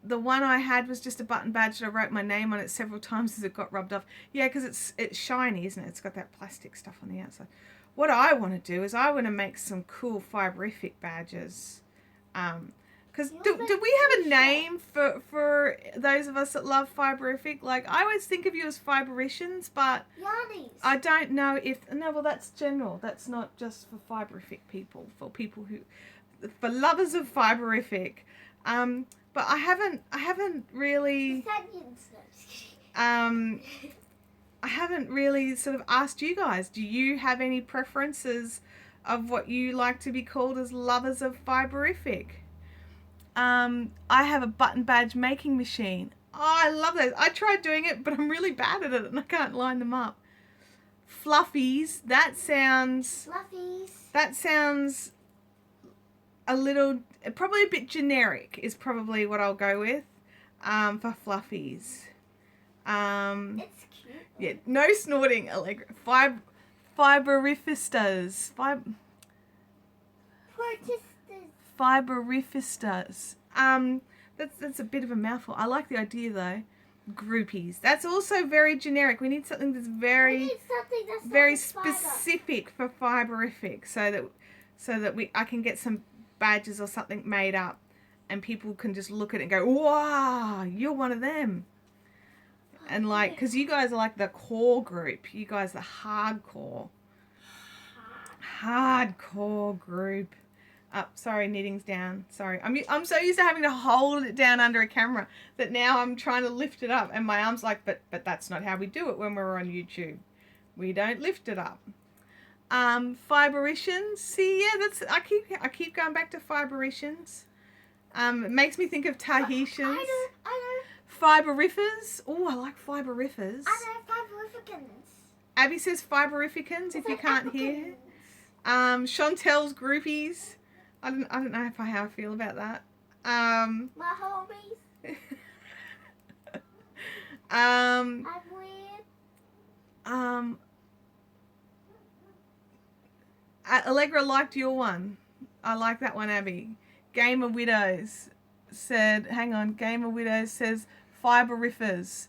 The one I had was just a button badge that I wrote my name on it several times as it got rubbed off. Yeah, because it's shiny, isn't it? It's got that plastic stuff on the outside. What I want to do is I want to make some cool Fiberific badges. Because do we have a name for those of us that love Fiberific? Like, I always think of you as Fibericians, but Yarnies. I don't know if... No, well, that's general. That's not just for Fiberific people. For people who... For lovers of Fiberific. But I haven't really... I haven't really sort of asked you guys. Do you have any preferences of what you like to be called as lovers of Fiberific? I have a button badge making machine. Oh, I love those. I tried doing it, but I'm really bad at it and I can't line them up. Fluffies. That sounds a little, probably a bit generic is probably what I'll go with for fluffies. It's cute. Yeah, no snorting, Allegra. Fiberificistas. Fiberificistas. That's a bit of a mouthful. I like the idea though. Groupies. That's also very generic. We need something that's very specific for Fiberific, so that I can get some badges or something made up, and people can just look at it and go, "Wow, you're one of them." And like, because you guys are like the core group. You guys are hardcore group. Sorry, knitting's down. Sorry. I'm so used to having to hold it down under a camera that now I'm trying to lift it up and my arm's like, but that's not how we do it when we're on YouTube. We don't lift it up. Fibericians. See, yeah, I keep going back to Fibericians. It makes me think of Tahitians. I know. Fiberifers. Oh, I like Fiberifers. I know Fiberificans. Abby says Fiberificans if you can't hear. Chantel's groupies. I don't know how I feel about that. My homies. I'm weird. Allegra liked your one. I like that one, Abby. Gamer Widows said, hang on, Gamer Widows says Fiberifers.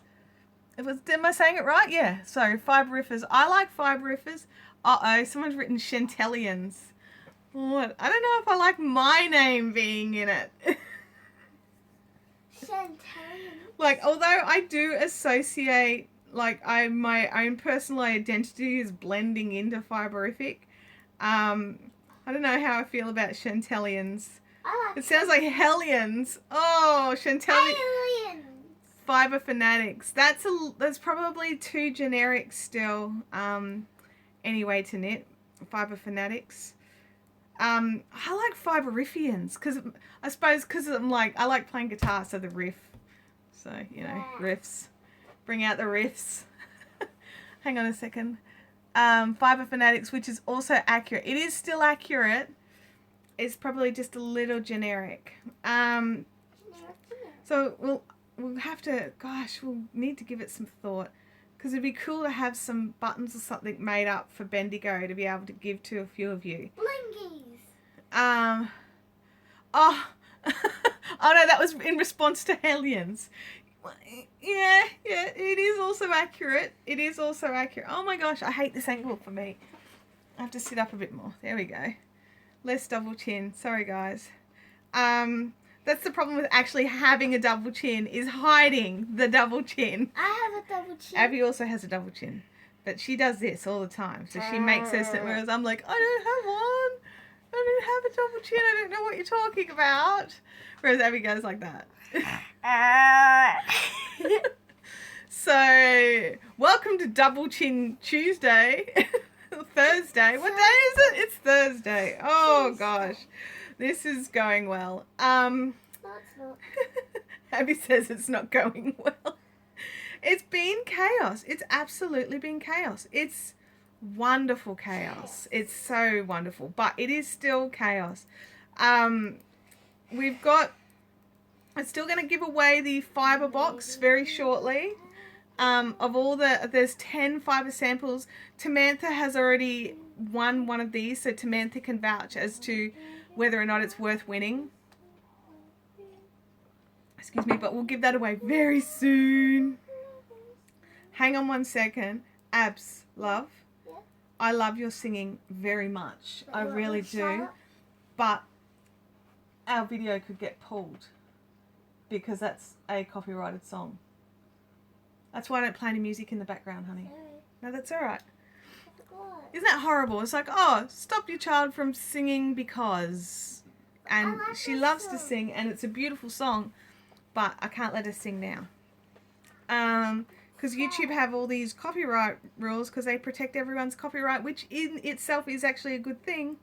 Am I saying it right? Yeah, sorry, Fiberifers. I like Fiberifers. Uh-oh, someone's written Chantellians. What? I don't know if I like my name being in it. Chantellians. Like, although I do associate, like, my own personal identity is blending into Fiberific. I don't know how I feel about Chantellians. It sounds like Hellions. Oh, Aliens. Fiber Fanatics. That's probably too generic still. Anyway to knit. Fiber Fanatics. I like Fiberifians because I suppose because I like playing guitar, so the riff. So you know, riffs. Bring out the riffs. Hang on a second. Fiber Fanatics, which is also accurate. It is still accurate. It's probably just a little generic. So we'll have to. Gosh, we'll need to give it some thought. Because it'd be cool to have some buttons or something made up for Bendigo to be able to give to a few of you. Blinkies. Oh. Oh no, that was in response to Hellions. Yeah, it is also accurate. It is also accurate. Oh my gosh, I hate this angle for me. I have to sit up a bit more. There we go. Less double chin. Sorry, guys. That That's the problem with actually having a double chin, is hiding the double chin. I have a double chin. Abby also has a double chin, but she does this all the time. So she makes us, whereas I'm like, I don't have one. I don't have a double chin. I don't know what you're talking about. Whereas Abby goes like that. So, welcome to Double Chin Tuesday. Thursday. What day is it? It's Thursday. Oh gosh. This is going well. No, it's not. Abby says it's not going well. It's been chaos. It's absolutely been chaos. It's wonderful chaos. It's so wonderful, but it is still chaos. We've got, I'm still going to give away the fiber box very shortly. Of all there's 10 fiber samples. Tamantha has already won one of these, so Tamantha can vouch as to whether or not it's worth winning. Excuse me, but we'll give that away very soon. Hang on 1 second. Abs, love. Yeah? I love your singing very much. I really do. But our video could get pulled because that's a copyrighted song. That's why I don't play any music in the background, honey. No, that's all right. Isn't that horrible? It's like, oh, stop your child from singing because... And she loves to sing, and it's a beautiful song, but I can't let her sing now. Because YouTube have all these copyright rules because they protect everyone's copyright, which in itself is actually a good thing.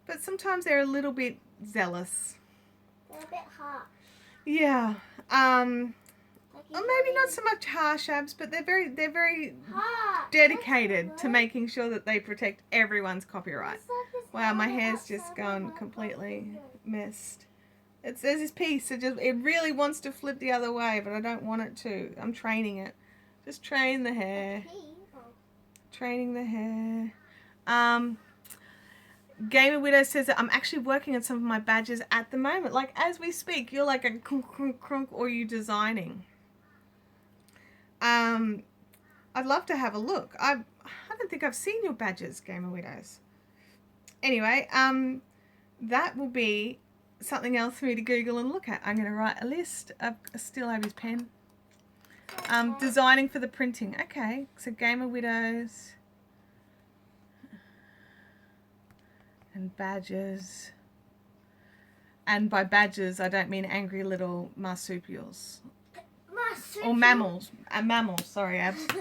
But sometimes they're a little bit zealous. They're a bit harsh. Yeah. Or maybe not so much harsh, Abs, but they're very dedicated to making sure that they protect everyone's copyright. Wow, my hair's just gone completely messed. There's this piece, it really wants to flip the other way, but I don't want it to. I'm training it. Just train the hair. Training the hair. Gamer Widow says that I'm actually working on some of my badges at the moment. Like, as we speak, you're like a crunk, crunk, crunk, or you designing. I'd love to have a look. I don't think I've seen your badges, Gamer Widows. Anyway, that will be something else for me to Google and look at. I'm going to write a list. I still have his pen. Designing for the printing. Okay, so Gamer Widows. And badges. And by badges, I don't mean angry little marsupials. Or mammals. Mammals, sorry, Abs. I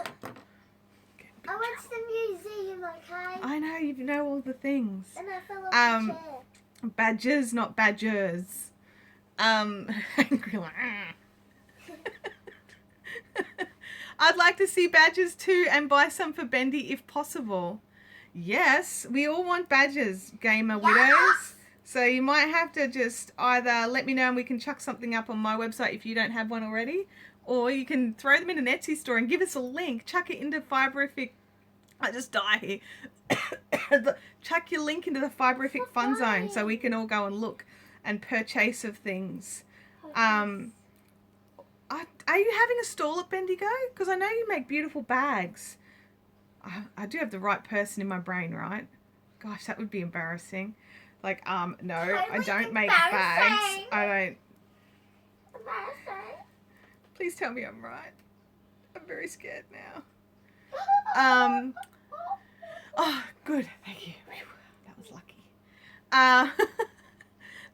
went to the museum, okay? I know, you know all the things. And I fell off the chair. Badges, not badgers. Angry like, I'd like to see badges too and buy some for Bendy if possible. Yes, we all want badges, Gamer Widows. So you might have to just either let me know and we can chuck something up on my website if you don't have one already. Or you can throw them in an Etsy store and give us a link. Chuck it into Fiberific. I just die here. Chuck your link into the Fiberific Fun Zone so we can all go and look and purchase of things. Are you having a stall at Bendigo? Because I know you make beautiful bags. I do have the right person in my brain, right? Gosh, that would be embarrassing. Like, no, I don't make bags. I don't. Please tell me I'm right. I'm very scared now. Oh, good. Thank you. That was lucky.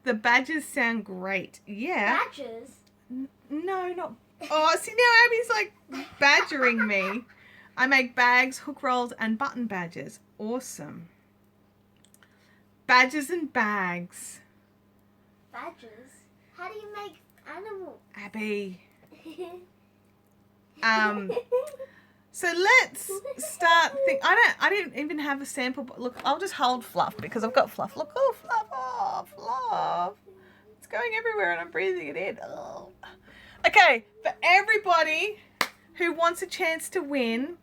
The badges sound great. Yeah. Badges? No, not... Oh, see, now Abby's like badgering me. I make bags, hook rolls, and button badges. Awesome. Badges and bags. Badges? How do you make animals? Abby. So let's start I didn't even have a sample, but look, I'll just hold Fluff because I've got Fluff. Look, oh, Fluff, oh, Fluff. It's going everywhere and I'm breathing it in. Oh. Okay, for everybody who wants a chance to win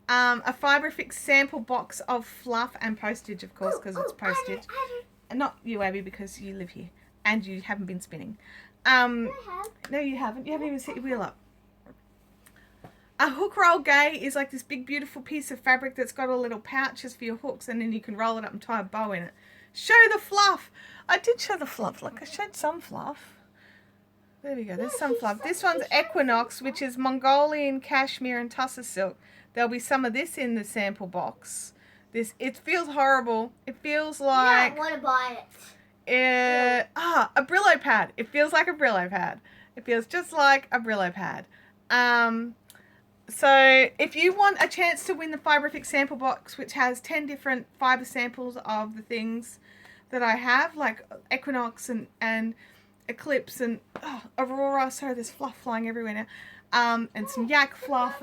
a Fiberific sample box of Fluff and postage, of course, because it's postage. And not you, Abby, because you live here and you haven't been spinning. No, you haven't. You haven't even set your wheel up. A hook roll gay is like this big, beautiful piece of fabric that's got all little pouches for your hooks, and then you can roll it up and tie a bow in it. Show the fluff. I did show the fluff. Like, I showed some fluff. There we go. There's some fluff. This one's Equinox, which is Mongolian cashmere and tussar silk. There'll be some of this in the sample box. It feels horrible. It feels like... I want to buy it. A Brillo pad. It feels like a Brillo pad. It feels just like a Brillo pad. So if you want a chance to win the Fiberific sample box, which has 10 different fiber samples of the things that I have, like Equinox and Eclipse and Aurora, sorry, there's fluff flying everywhere now, and some Yak fluff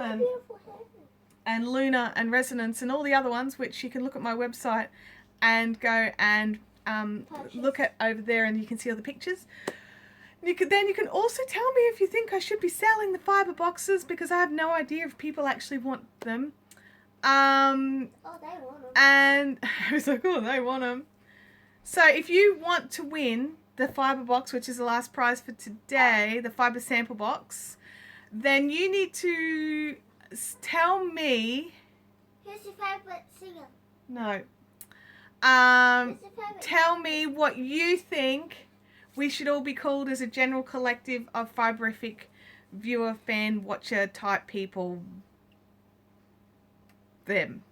and Luna and Resonance and all the other ones, which you can look at my website and go and look at over there, and you can see all the pictures. You can also tell me if you think I should be selling the fiber boxes, because I have no idea if people actually want them. Oh, they want them. And I was like, oh, they want them. So if you want to win the fiber box, which is the last prize for today, the fiber sample box, then you need to tell me. Who's your favourite singer? No. Who's your favourite Tell me what you think we should all be called as a general collective of Fiberific viewer, fan, watcher type people. Them.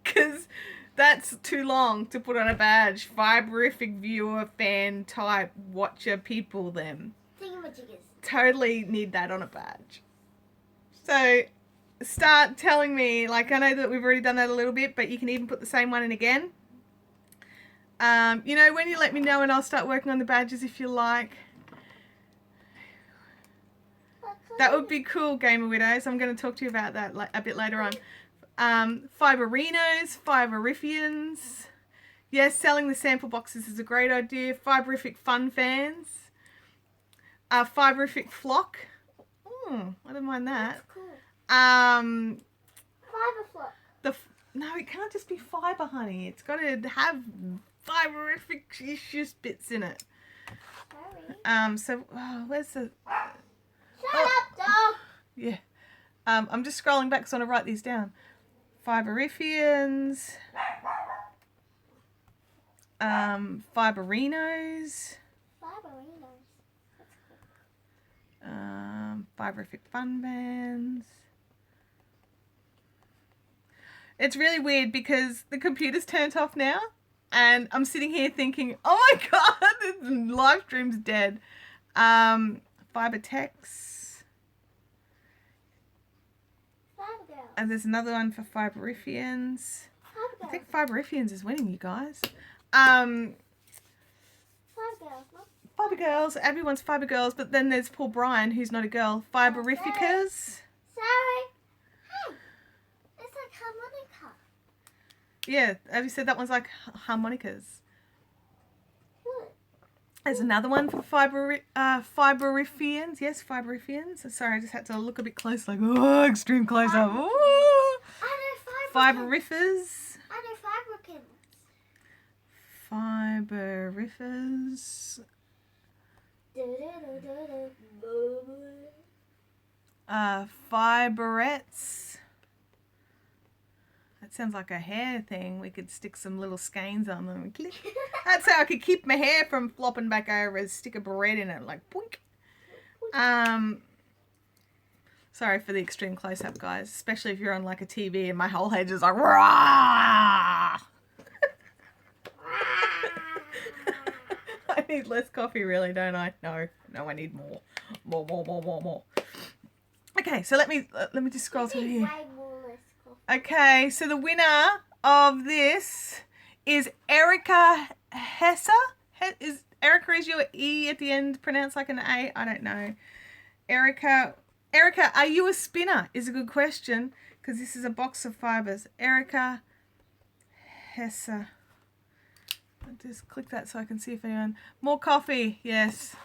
Because that's too long to put on a badge. Fiberific viewer, fan, type, watcher, people, them. Thingamajiggers. Totally need that on a badge. So start telling me, like, I know that we've already done that a little bit, but you can even put the same one in again. You know, when you let me know, and I'll start working on the badges if you like. That would be cool, Gamer Widows. I'm going to talk to you about that a bit later on. Fiberinos, Fiberifians. Yes, selling the sample boxes is a great idea. Fiberific fun fans. Fiberific flock. I don't mind that. That's cool. Fiber flock. No, it can't just be fiber, honey. It's got to have Fiberific issues bits in it. Sorry. Where's the... Shut up, dog! Yeah. I'm just scrolling back because I want to write these down. Fiberifians. Fiberinos. Fiberinos. That's cool. Fiberific fun bands. It's really weird because the computer's turned off now, and I'm sitting here thinking, oh my god, the live stream's dead. Fibertex. Fiber girls. And there's another one for Fiberifians. I think Fiberifians is winning, you guys. Fiber girls, no? Fiber girls. Everyone's fiber girls, but then there's Paul Bryan, who's not a girl. Fiberificas. Sorry. Hey, it's like harmonica. Yeah, have you said that one's like harmonicas? What? There's another one for Fiberifians. Yes, Fiberifians. Sorry, I just had to look a bit close, like, oh, extreme close up. I know Fiberifiers. I know Fiberifiers. Fiberettes. That sounds like a hair thing. We could stick some little skeins on them and click. That's how I could keep my hair from flopping back over, is stick a barrette in it, like boink. Sorry for the extreme close-up, guys, especially if you're on like a TV and my whole head is like, rah! I need less coffee, really, don't I? No, I need more. More. Okay, so let me just scroll through here. Okay, so the winner of this is Erica Hessa. Is your E at the end pronounced like an A? I don't know. Erica, are you a spinner? Is a good question, because this is a box of fibers. Erica Hessa. I'll just click that so I can see if anyone... More coffee, yes.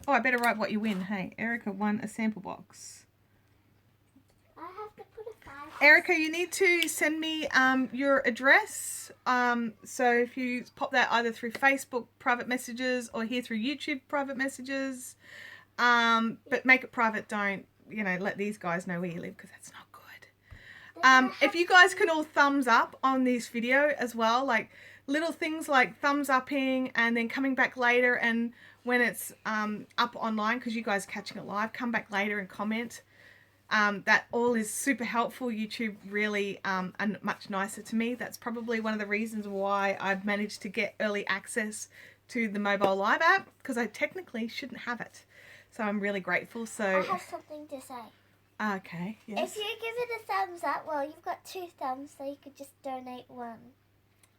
Oh, I better write what you win. Hey, Erica won a sample box. I have to put a 5. Erica, you need to send me your address. So if you pop that either through Facebook private messages or here through YouTube private messages, but make it private. Don't, let these guys know where you live, because that's not good. If you guys can all thumbs up on this video as well, like little things like thumbs upping and then coming back later, and when it's up online, because you guys are catching it live, come back later and comment. That all is super helpful. YouTube really and much nicer to me. That's probably one of the reasons why I've managed to get early access to the mobile live app, because I technically shouldn't have it. So I'm really grateful. So I have something to say. Okay, yes. If you give it a thumbs up, well, you've got 2 thumbs, so you could just donate 1.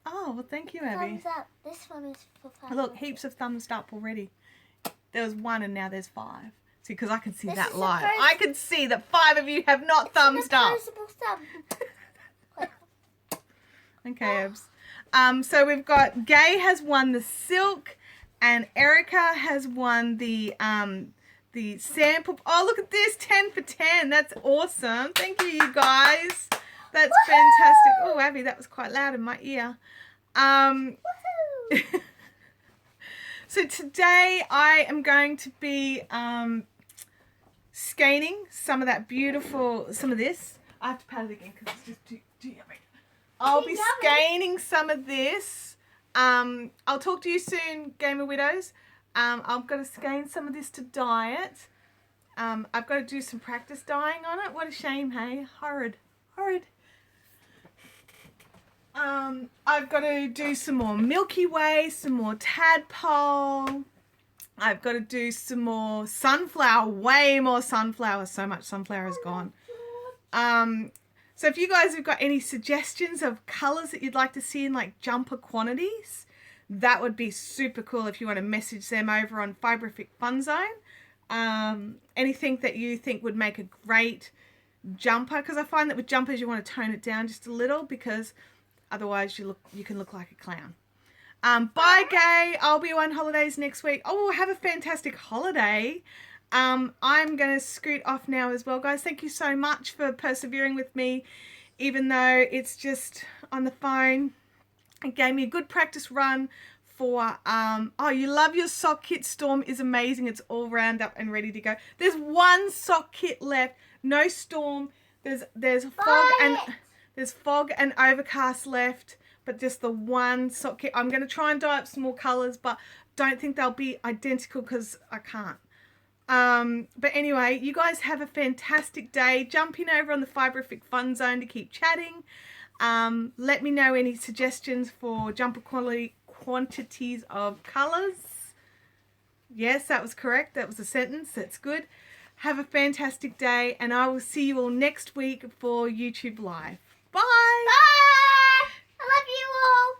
Oh, well, thank you, Abby. Thumbs up. This one is for 5. Look, heaps of thumbs up already. There was 1 and now there's 5. See, because I can see This that is a live. pros- I can see that 5 of you have not thumbs up. Opposable thumb. Okay, Abs. So we've got Gay has won the silk, and Erica has won the sample. Oh, look at this, 10 for 10. That's awesome. Thank you, you guys. That's fantastic. Oh, Abby, that was quite loud in my ear. So today I am going to be scanning some of this. I have to pat it again because it's just too yummy. I'll be scanning some of this. I'll talk to you soon, Gamer Widows. I've got to scan some of this to dye it. I've got to do some practice dyeing on it. What a shame, hey? Horrid. I've got to do some more Milky Way, some more Tadpole. I've got to do some more sunflower, way more sunflower. So much sunflower is gone. So if you guys have got any suggestions of colours that you'd like to see in like jumper quantities, that would be super cool if you want to message them over on Fiberific Fun Zone. Anything that you think would make a great jumper, because I find that with jumpers you want to tone it down just a little, because otherwise you can look like a clown. Bye, Gay. I'll be on holidays next week. Oh, have a fantastic holiday. I'm going to scoot off now as well, guys. Thank you so much for persevering with me, even though it's just on the phone. It gave me a good practice run for, oh, you love your sock kit. Storm is amazing. It's all round up and ready to go. There's 1 sock kit left. No Storm. There's fog and overcast left, but just the 1 sock kit. I'm going to try and dye up some more colours, but don't think they'll be identical because I can't. But anyway, you guys have a fantastic day. Jump in over on the Fiberific Fun Zone to keep chatting. Let me know any suggestions for jumper quantities of colours. Yes, that was correct. That was a sentence. That's good. Have a fantastic day, and I will see you all next week for YouTube Live. Bye! Bye! I love you all!